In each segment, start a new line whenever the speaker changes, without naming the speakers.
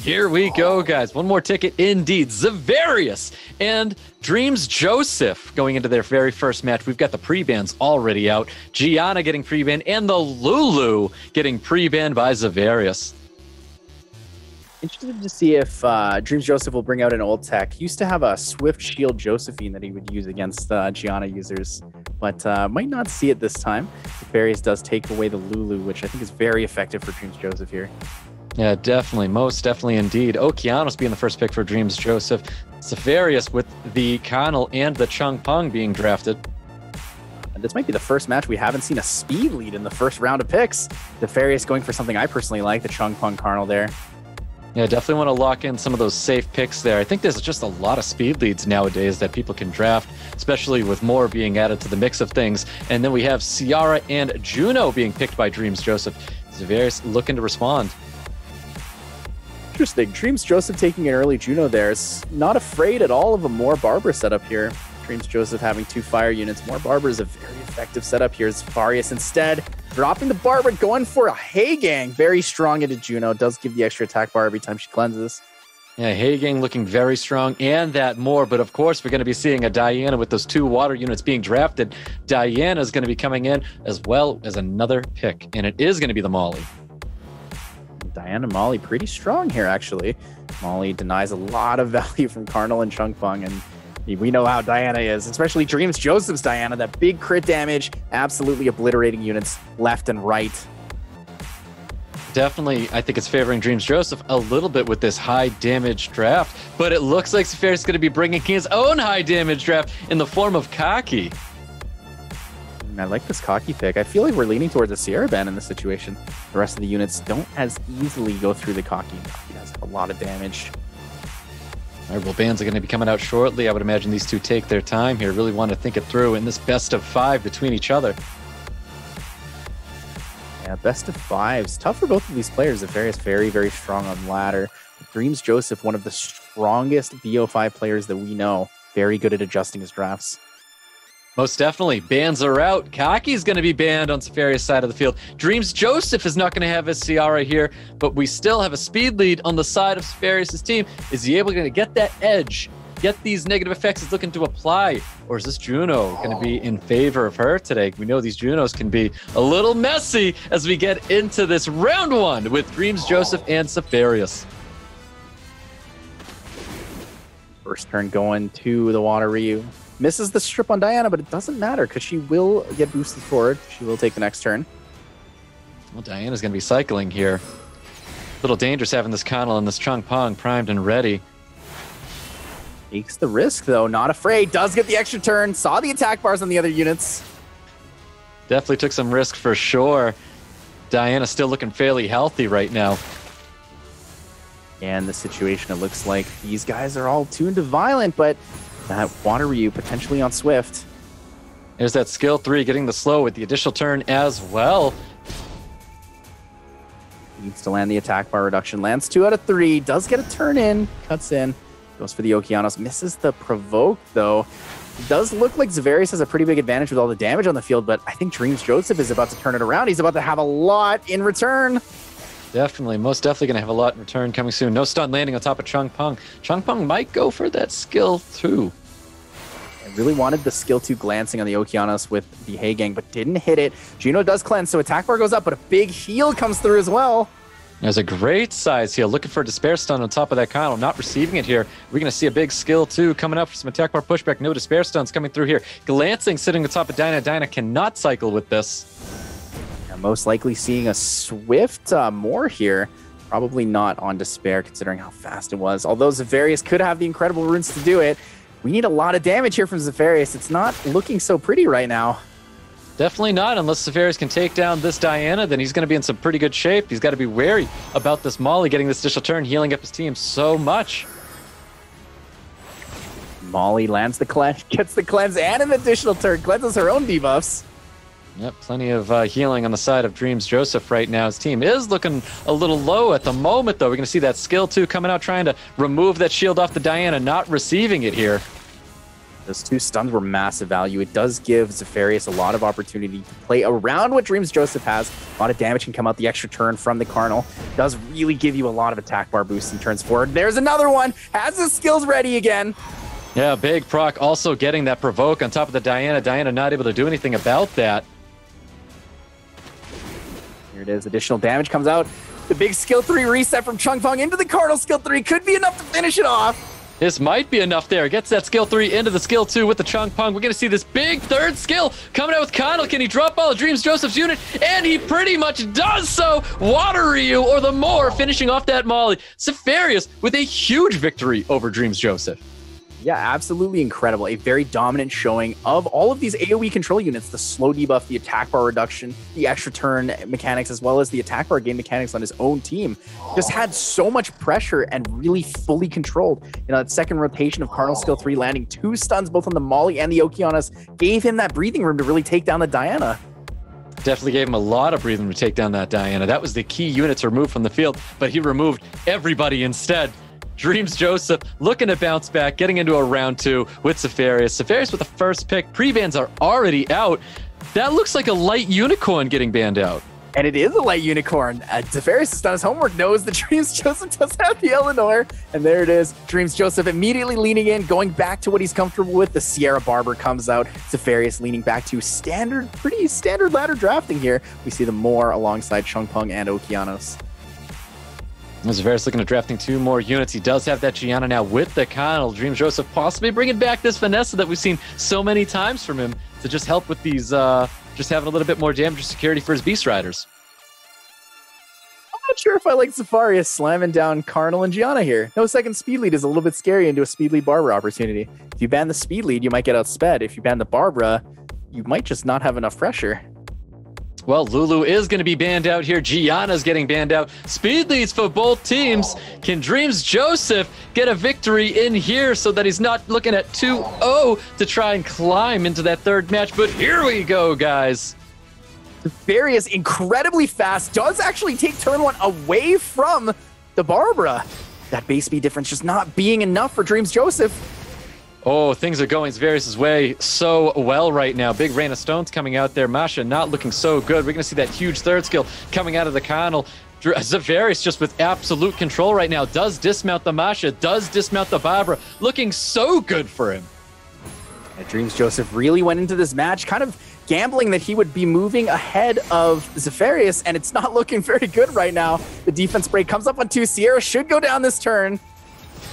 Here we go, guys. One more ticket indeed. Zefarious and drmzjoseph going into their very first match. We've got the pre-bans already out. Gianna getting pre-banned and the Lulu getting pre-banned by Zefarious.
Interested to see if drmzjoseph will bring out an old tech. He used to have a Swift Shield Josephine that he would use against Gianna users, but might not see it this time. Zefarious does take away the Lulu, which I think is very effective for drmzjoseph here.
Yeah, definitely. Most definitely indeed. Okeanos being the first pick for drmzjoseph. Zefarious with the Connell and the Chung Pong being drafted.
And this might be the first match we haven't seen a speed lead in the first round of picks. Zefarious going for something I personally like, the Chung Pong Connell there.
Yeah, definitely want to lock in some of those safe picks there. I think there's just a lot of speed leads nowadays that people can draft, especially with more being added to the mix of things. And then we have Ciara and Juno being picked by drmzjoseph. Zefarious looking to respond.
Interesting. drmzjoseph taking an early Juno there. Is not afraid at all of a more Barbara setup here. drmzjoseph having 2 fire units. More Barbara is a very effective setup here. Zefarious instead dropping the Barbara, going for a Hey Gang. Very strong into Juno. Does give the extra attack bar every time she cleanses.
Yeah, Hey Gang looking very strong and that more, but of course we're going to be seeing a Diana with those 2 water units being drafted. Diana is going to be coming in as well as another pick, and it is going to be the Molly.
Diana Molly pretty strong here, actually. Molly denies a lot of value from Cardinal and Chung Pong, and we know how Diana is, especially drmzjoseph's Diana. That big crit damage, absolutely obliterating units left and right.
Definitely, I think it's favoring drmzjoseph a little bit with this high damage draft, but it looks like Zefarious is going to be bringing his own high damage draft in the form of Kaki.
I like this Kaki pick. I feel like we're leaning towards a Sierra ban in this situation. The rest of the units don't as easily go through the Kaki. Kaki does a lot of damage.
All right, well, bans are going to be coming out shortly. I would imagine these two take their time here, really want to think it through in this best of 5 between each other.
Yeah, best of 5s. Tough for both of these players. Zefarious very, very strong on ladder. drmzjoseph, one of the strongest BO5 players that we know. Very good at adjusting his drafts.
Most definitely. Bans are out. Kaki's going to be banned on Zefarious' side of the field. drmzjoseph is not going to have his Ciara here, but we still have a speed lead on the side of Zefarious' team. Is he able to get that edge, get these negative effects he's looking to apply, or is this Juno going to be in favor of her today? We know these Junos can be a little messy as we get into this round 1 with drmzjoseph and Zefarious.
First turn going to the Water Ryu. Misses the strip on Diana, but it doesn't matter because she will get boosted forward. She will take the next turn.
Well, Diana's going to be cycling here. A little dangerous having this Connell and this Chung Pong primed and ready.
Takes the risk, though. Not afraid. Does get the extra turn. Saw the attack bars on the other units.
Definitely took some risk for sure. Diana's still looking fairly healthy right now.
And the situation, it looks like these guys are all tuned to violent, but that Water Ryu potentially on Swift.
There's that skill 3 getting the slow with the additional turn as well.
Needs to land the attack bar reduction. Lands 2 out of 3. Does get a turn in. Cuts in. Goes for the Okeanos. Misses the provoke, though. It does look like Zefarious has a pretty big advantage with all the damage on the field, but I think drmzjoseph is about to turn it around. He's about to have a lot in return.
Definitely, most definitely going to have a lot in return coming soon. No stun landing on top of Chung Pong. Chung Pong might go for that skill 2.
I really wanted the skill 2 glancing on the Okeanos with the Hey Gang, but didn't hit it. Juno does cleanse, so attack bar goes up, but a big heal comes through as well.
There's a great size heal. Looking for a Despair Stun on top of that Connell. Not receiving it here. We're going to see a big skill 2 coming up for some attack bar pushback. No Despair Stuns coming through here. Glancing sitting on top of Dinah. Dinah cannot cycle with this.
Most likely seeing a Swift more here. Probably not on Despair, considering how fast it was. Although Zefarious could have the incredible runes to do it, we need a lot of damage here from Zefarious. It's not looking so pretty right now.
Definitely not. Unless Zefarious can take down this Diana, then he's going to be in some pretty good shape. He's got to be wary about this Molly getting this additional turn, healing up his team so much.
Molly lands the cleanse, gets the cleanse, and an additional turn. Cleanses her own debuffs.
Yep, plenty of healing on the side of drmzjoseph right now. His team is looking a little low at the moment, though. We're going to see that skill 2 coming out, trying to remove that shield off the Diana, not receiving it here.
Those 2 stuns were massive value. It does give Zefarious a lot of opportunity to play around what drmzjoseph has. A lot of damage can come out the extra turn from the Cardinal. Does really give you a lot of attack bar boost in turns forward. There's another one. Has his skills ready again.
Yeah, big proc also getting that provoke on top of the Diana. Diana not able to do anything about that.
Here it is. Additional damage comes out. The big skill 3 reset from Chungpong into the Cardinal skill 3 could be enough to finish it off.
This might be enough there. Gets that skill 3 into the skill 2 with the Chungpong. We're going to see this big 3rd skill coming out with Connell. Can he drop all of drmzjoseph's unit? And he pretty much does so. Water Ryu or the more finishing off that Molly. Zefarious with a huge victory over drmzjoseph.
Yeah, absolutely incredible. A very dominant showing of all of these AoE control units, the slow debuff, the attack bar reduction, the extra turn mechanics, as well as the attack bar gain mechanics on his own team. Just had so much pressure and really fully controlled. You know, that second rotation of Cardinal skill 3 landing 2 stuns both on the Molly and the Okeanos gave him that breathing room to really take down the Diana.
Definitely gave him a lot of breathing to take down that Diana. That was the key unit to remove from the field, but he removed everybody instead. drmzjoseph looking to bounce back, getting into a round 2 with Zefarious. Zefarious with the first pick. Pre-bans are already out. That looks like a light unicorn getting banned out.
And it is a light unicorn. Zefarious has done his homework, knows that drmzjoseph does have the Eleanor. And there it is. drmzjoseph immediately leaning in, going back to what he's comfortable with. The Sierra Barber comes out. Zefarious leaning back to pretty standard ladder drafting here. We see the more alongside Chungpong and Okeanos.
Zefarious looking at drafting 2 more units. He does have that Gianna now with the Connell. drmzjoseph possibly bringing back this Vanessa that we've seen so many times from him to just help with these, just having a little bit more damage and security for his Beast Riders.
I'm not sure if I like Zefarious slamming down Cardinal and Gianna here. No second speed lead is a little bit scary into a speed lead Barbara opportunity. If you ban the speed lead, you might get outsped. If you ban the Barbara, you might just not have enough pressure.
Well, Lulu is going to be banned out here. Gianna's getting banned out. Speed leads for both teams. Can drmzjoseph get a victory in here so that he's not looking at 2-0 to try and climb into that 3rd match? But here we go, guys.
Zefarious incredibly fast, does actually take turn 1 away from the Barbara. That base speed difference just not being enough for drmzjoseph.
Oh, things are going Zefarious' way so well right now. Big rain of stones coming out there. Masha not looking so good. We're going to see that huge 3rd skill coming out of the Connell. Zefarious just with absolute control right now. Does dismount the Masha, does dismount the Barbara. Looking so good for him.
And drmzjoseph really went into this match kind of gambling that he would be moving ahead of Zefarious, and it's not looking very good right now. The defense break comes up on 2. Sierra should go down this turn.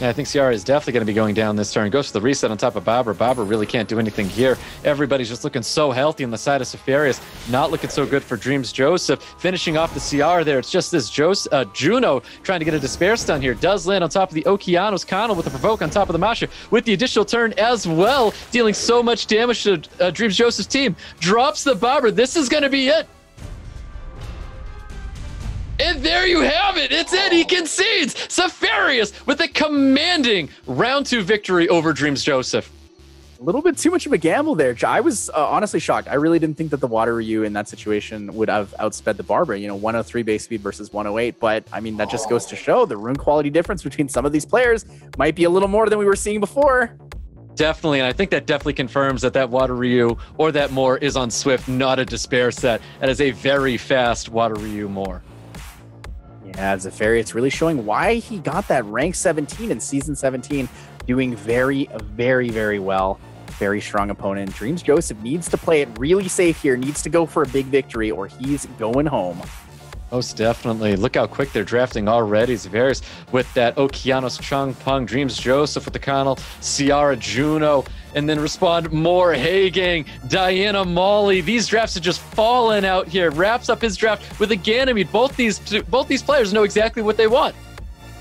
Yeah, I think Sierra is definitely going to be going down this turn. Goes for the reset on top of Barbara. Barbara really can't do anything here. Everybody's just looking so healthy on the side of Zefarious. Not looking so good for drmzjoseph. Finishing off the CR there. It's just this Juno trying to get a Despair stun here. Does land on top of the Okeanos. Connell with a provoke on top of the Masha with the additional turn as well. Dealing so much damage to drmzjoseph's team. Drops the Barbara. This is going to be it. And there you have it. It's it. He concedes. Zefarious with a commanding round 2 victory over drmzjoseph.
A little bit too much of a gamble there. I was honestly shocked. I really didn't think that the Water Ryu in that situation would have outsped the Barbara. You know, 103 base speed versus 108. But I mean, that just goes to show the rune quality difference between some of these players might be a little more than we were seeing before.
Definitely, and I think that definitely confirms that Water Ryu or that Moore is on Swift, not a Despair set. That is a very fast Water Ryu Moore.
Yeah, Zefarious really showing why he got that rank 17 in season 17, doing very, very, very well. Very strong opponent. drmzjoseph needs to play it really safe here, needs to go for a big victory or he's going home.
Most definitely. Look how quick they're drafting already. Zefarious with that Okeanos, Chungpong, drmzjoseph with the Connell, Ciara, Juno, and then respond more Hagang, Diana, Molly. These drafts are just falling out here. Wraps up his draft with a Ganymede. Both these players know exactly what they want.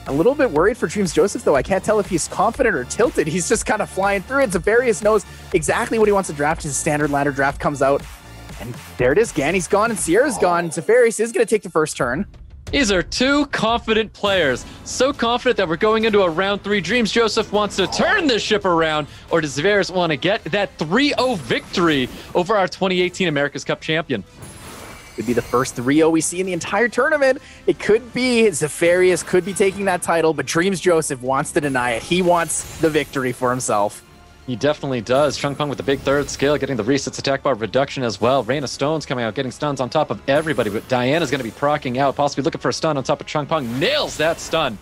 A little bit worried for drmzjoseph, though. I can't tell if he's confident or tilted. He's just kind of flying through it. Zefarious knows exactly what he wants to draft. His standard ladder draft comes out. And there it is. Ganny's gone and Sierra's gone. Zefarious is going to take the first turn.
These are 2 confident players. So confident that we're going into a round 3. drmzjoseph wants to turn this ship around, or does Zefarious want to get that 3-0 victory over our 2018 America's Cup champion?
Could be the first 3-0 we see in the entire tournament. It could be Zefarious could be taking that title, but drmzjoseph wants to deny it. He wants the victory for himself.
He definitely does. Chungpung with the big third skill, getting the resets attack bar reduction as well. Rain of Stones coming out, getting stuns on top of everybody. But Diana's going to be proccing out, possibly looking for a stun on top of Chungpung. Nails that stun.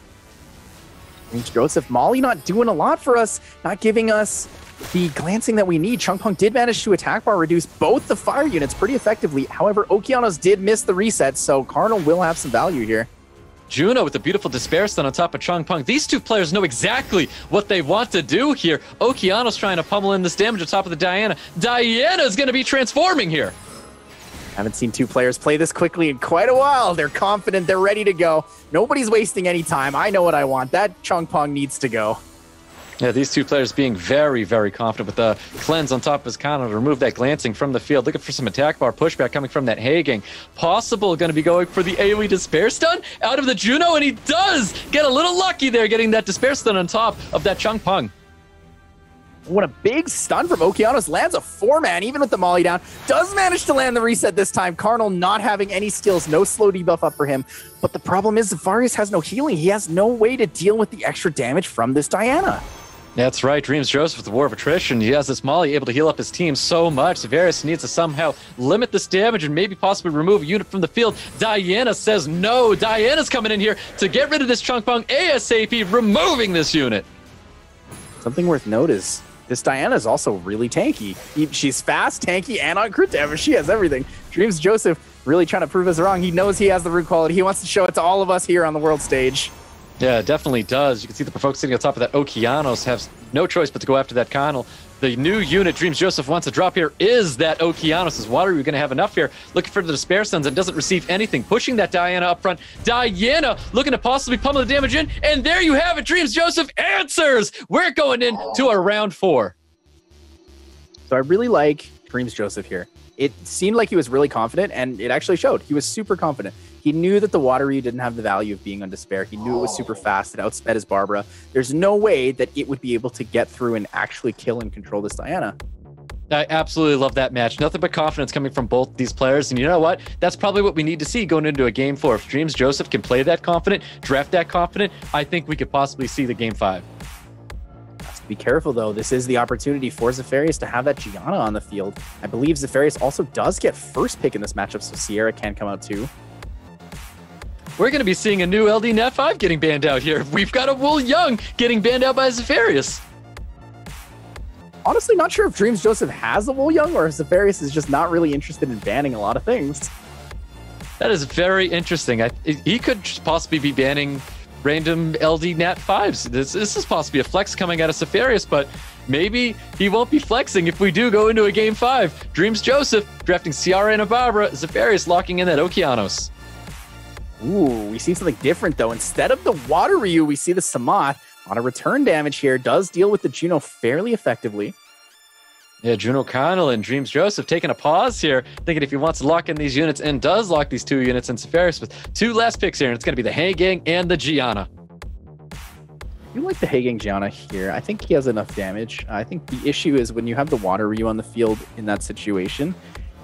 Joseph, Molly not doing a lot for us, not giving us the glancing that we need. Chungpung did manage to attack bar reduce both the fire units pretty effectively. However, Okeanos did miss the reset, so Cardinal will have some value here.
Juno with a beautiful Despair Stun on top of Chungpung. These two players know exactly what they want to do here. Okeanos trying to pummel in this damage on top of the Diana. Diana is going to be transforming here.
Haven't seen two players play this quickly in quite a while. They're confident, they're ready to go. Nobody's wasting any time. I know what I want. That Chungpung needs to go.
Yeah, these two players being very, very confident with the cleanse on top of his Kana to remove that glancing from the field. Looking for some attack bar pushback coming from that Hagang. Possible going to be going for the AoE Despair Stun out of the Juno, and he does get a little lucky there getting that Despair Stun on top of that Chungpung.
What a big stun from Okeanos. Lands a 4-man, even with the Molly down. Does manage to land the reset this time. Cardinal not having any skills, no slow debuff up for him. But the problem is Zefarious has no healing. He has no way to deal with the extra damage from this Diana.
That's right, DrmzJoseph with the War of Attrition. He has this Molly able to heal up his team so much. Zefarious needs to somehow limit this damage and maybe possibly remove a unit from the field. Diana says no. Diana's coming in here to get rid of this Chungpung ASAP, removing this unit.
Something worth note is this Diana is also really tanky. She's fast, tanky, and on crit damage. She has everything. DrmzJoseph really trying to prove us wrong. He knows he has the root quality. He wants to show it to all of us here on the world stage.
Yeah, it definitely does. You can see the Provoke sitting on top of that Okeanos has no choice but to go after that Connell. The new unit DrmzJoseph wants to drop here is that Okeanos' water. You're going to have enough here. Looking for the Despair Stuns and doesn't receive anything. Pushing that Diana up front. Diana looking to possibly pummel the damage in. And there you have it. DrmzJoseph answers. We're going into a round 4.
So I really like DrmzJoseph here. It seemed like he was really confident, and it actually showed. He was super confident. He knew that the Water Ryu didn't have the value of being on Despair. He knew it was super fast. It outsped his Barbara. There's no way that it would be able to get through and actually kill and control this Diana.
I absolutely love that match. Nothing but confidence coming from both these players. And you know what? That's probably what we need to see going into a Game 4. If DrmzJoseph can play that confident, draft that confident, I think we could possibly see the Game 5.
Be careful, though. This is the opportunity for Zefarious to have that Gianna on the field. I believe Zefarious also does get first pick in this matchup, so Sierra can come out too.
We're going to be seeing a new LD Nat 5 getting banned out here. We've got a Wool Young getting banned out by Zefarious.
Honestly, not sure if DrmzJoseph has a Wool Young or if Zefarious is just not really interested in banning a lot of things.
That is very interesting. He could possibly be banning random LD Nat 5s. This is possibly a flex coming out of Zefarious, but maybe he won't be flexing if we do go into a Game 5. DrmzJoseph drafting Ciara and a Barbara. Zefarious locking in that Okeanos.
Ooh, we see something different, though. Instead of the Water Ryu, we see the Samat. A lot of return damage here. Does deal with the Juno fairly effectively.
Yeah, Juno Connell and DrmzJoseph taking a pause here, thinking if he wants to lock in these units, and does lock these 2 units in Zefarious with 2 last picks here, and it's going to be the Hagang and the Gianna.
You like the Hagang Gianna here. I think he has enough damage. I think the issue is when you have the Water Ryu on the field in that situation,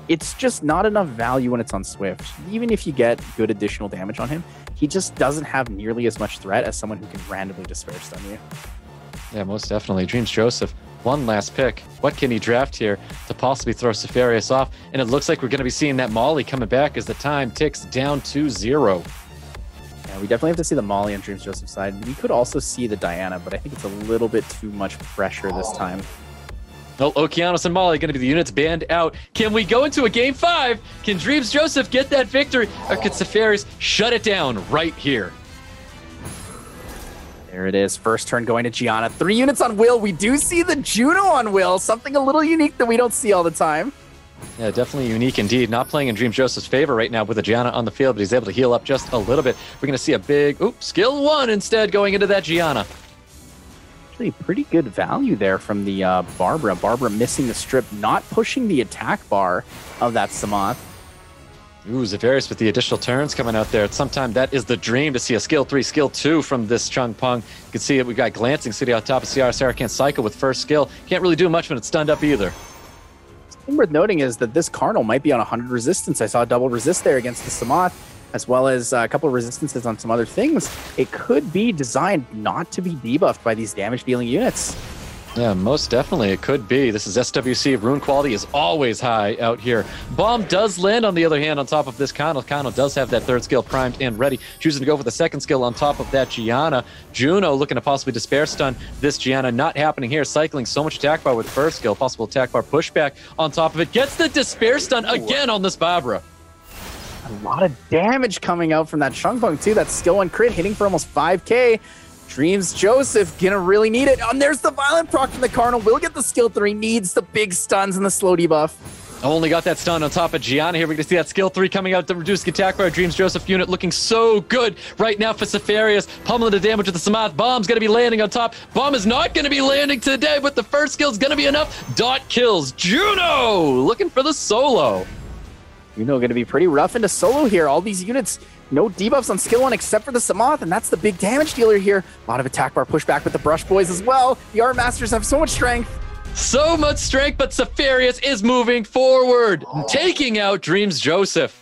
it's just not enough value when it's on Swift. Even if you get good additional damage on him, he just doesn't have nearly as much threat as someone who can randomly Despair Stun you.
Yeah, most definitely. DrmzJoseph, 1 last pick. What can he draft here to possibly throw Zefarious off? And it looks like we're going to be seeing that Molly coming back as the time ticks down to 0.
Yeah, we definitely have to see the Molly on DrmzJoseph's side. We could also see the Diana, but I think it's a little bit too much pressure this time.
Well, Okeanos and Molly are going to be the units banned out. Can we go into a Game 5? Can DrmzJoseph get that victory? Or can Zefarious shut it down right here?
There it is. First turn going to Gianna. 3 units on Will. We do see the Juno on Will. Something a little unique that we don't see all the time.
Yeah, definitely unique indeed. Not playing in DrmzJoseph's favor right now with the Gianna on the field, but he's able to heal up just a little bit. We're going to see a big, skill 1 instead going into that Gianna.
Actually, pretty good value there from the Barbara. Barbara missing the strip, not pushing the attack bar of that Samat.
Ooh, Zefarious with the additional turns coming out there. At some time, that is the dream to see a skill 3, skill 2 from this Chungpung. You can see it. We've got Glancing City on top of Ciara. Ciara can't cycle with first skill. Can't really do much when it's stunned up either.
Something worth noting is that this Cardinal might be on 100 resistance. I saw a double resist there against the Samat, as well as a couple of resistances on some other things. It could be designed not to be debuffed by these damage-dealing units.
Yeah, most definitely it could be. This is SWC. Rune quality is always high out here. Bomb does land, on the other hand, on top of this Kano. Kano does have that third skill primed and ready. Choosing to go for the second skill on top of that Gianna. Juno looking to possibly despair stun this Gianna. Not happening here. Cycling so much attack bar with first skill. Possible attack bar pushback on top of it. Gets the despair stun again on this Barbara.
A lot of damage coming out from that Chung Pung too. That skill 1 crit hitting for almost 5k. drmzjoseph gonna really need it. And there's the violent proc from the Cardinal. Will get the skill 3. Needs the big stuns and the slow debuff.
Only got that stun on top of Gianna here. We're going to see that skill 3 coming out. The reduced attack bar. drmzjoseph unit looking so good right now for Zefarious. Pummeling the damage with the Samath. Bomb's going to be landing on top. Bomb is not going to be landing today, but the first skill is going to be enough. Dot kills. Juno looking for the solo.
Juno going to be pretty rough into solo here. All these units, no debuffs on skill 1 except for the Samath, and that's the big damage dealer here. A lot of attack bar pushback with the Brush Boys as well. The Art Masters have so much strength.
So much strength, but Zefarious is moving forward, taking out drmzjoseph.